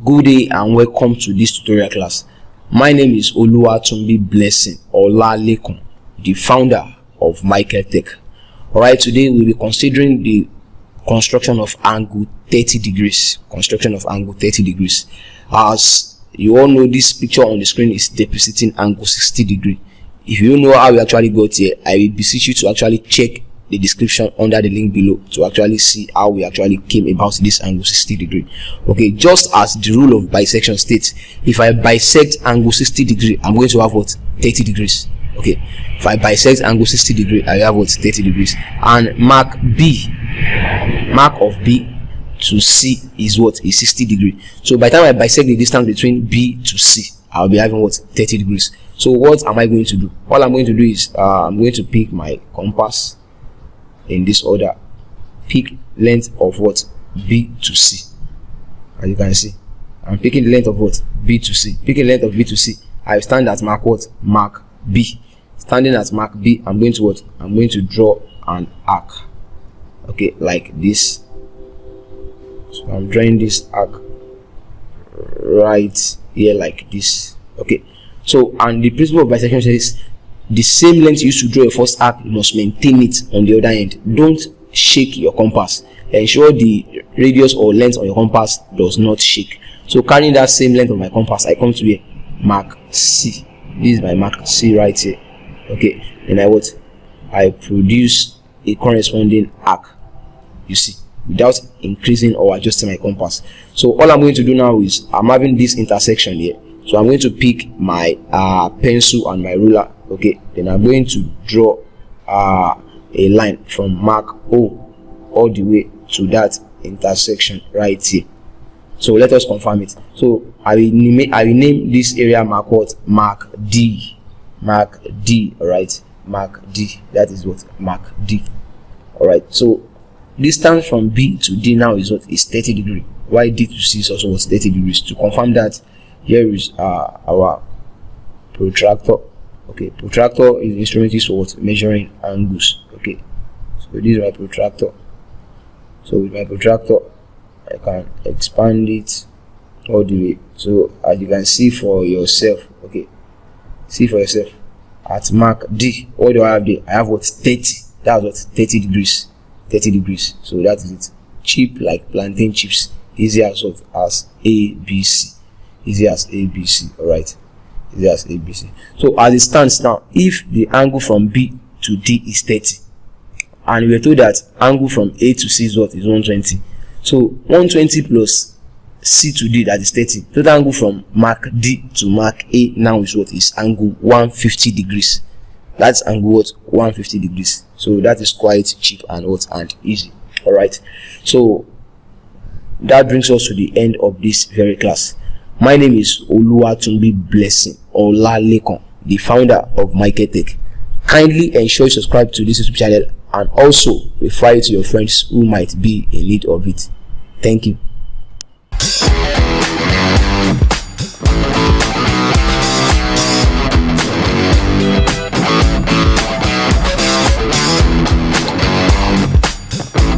Good day and welcome to this tutorial class. My name is Oluwatunbi Blessing Olalekun, the founder of MAEKLTech. Alright, today we'll be considering the construction of angle 30 degrees. As you all know, this picture on the screen is depicting angle 60 degree. If you know how we actually got here, I will beseech you to actually check the description under the link below to actually see how we actually came about this angle 60 degree. Okay, just as the rule of bisection states, if I bisect angle 60 degree, I'm going to have what? 30 degrees. Okay, if I bisect angle 60 degree, I have what? 30 degrees. And mark of B to C is what? Is 60 degree. So by the time I bisect the distance between B to C, I'll be having what? 30 degrees. So what am I going to do? All I'm going to do is I'm going to pick my compass in this order. Pick length of what? B to C. As you can see, I'm picking the length of what? B to C. Picking length of B to C, I stand at mark what? Mark B. Standing at mark B, I'm going to what? I'm going to draw an arc. Okay, like this. So I'm drawing this arc right here like this. Okay, so and the principle of bisection says the same length you used to draw your first arc, you must maintain it on the other end. Don't shake your compass. Ensure the radius or length on your compass does not shake. So carrying that same length of my compass, I come to here, mark C. This is my mark C right here. Okay, then I produce a corresponding arc, you see, without increasing or adjusting my compass. So all I'm going to do now is I'm having this intersection here. So I'm going to pick my pencil and my ruler. Okay, then I'm going to draw a line from mark O all the way to that intersection right here. So let us confirm it. So I will name this area mark what? Mark D. Mark D. All right, mark D. That is what? Mark D. All right. So distance from B to D now is what? Is 30 degrees. Why D to C is also what? 30 degrees. To confirm that, here is our protractor. Okay, protractor is the instrument used for what? Measuring angles. Okay, so this is my protractor. So with my protractor, I can expand it all the way. So as you can see for yourself, okay, see for yourself at mark D. What do I have there? I have what? 30. That's what? 30 degrees. 30 degrees. So that is it. Cheap like plantain chips. Easy as what? As ABC. Easy as ABC. All right. Easy as ABC. So as it stands now, if the angle from B to D is 30, and we are told that angle from A to C is what? Is 120. So 120 plus C to D, that is 30. Total angle from mark D to mark A now is what? Is angle 150 degrees. That's angle what? 150 degrees. So that is quite cheap and what? And easy. All right. So that brings us to the end of this very class. My name is Oluwatunbi Blessing Olalekun, the founder of MAEKLTech. Kindly ensure you subscribe to this YouTube channel and also refer it to your friends who might be in need of it. Thank you.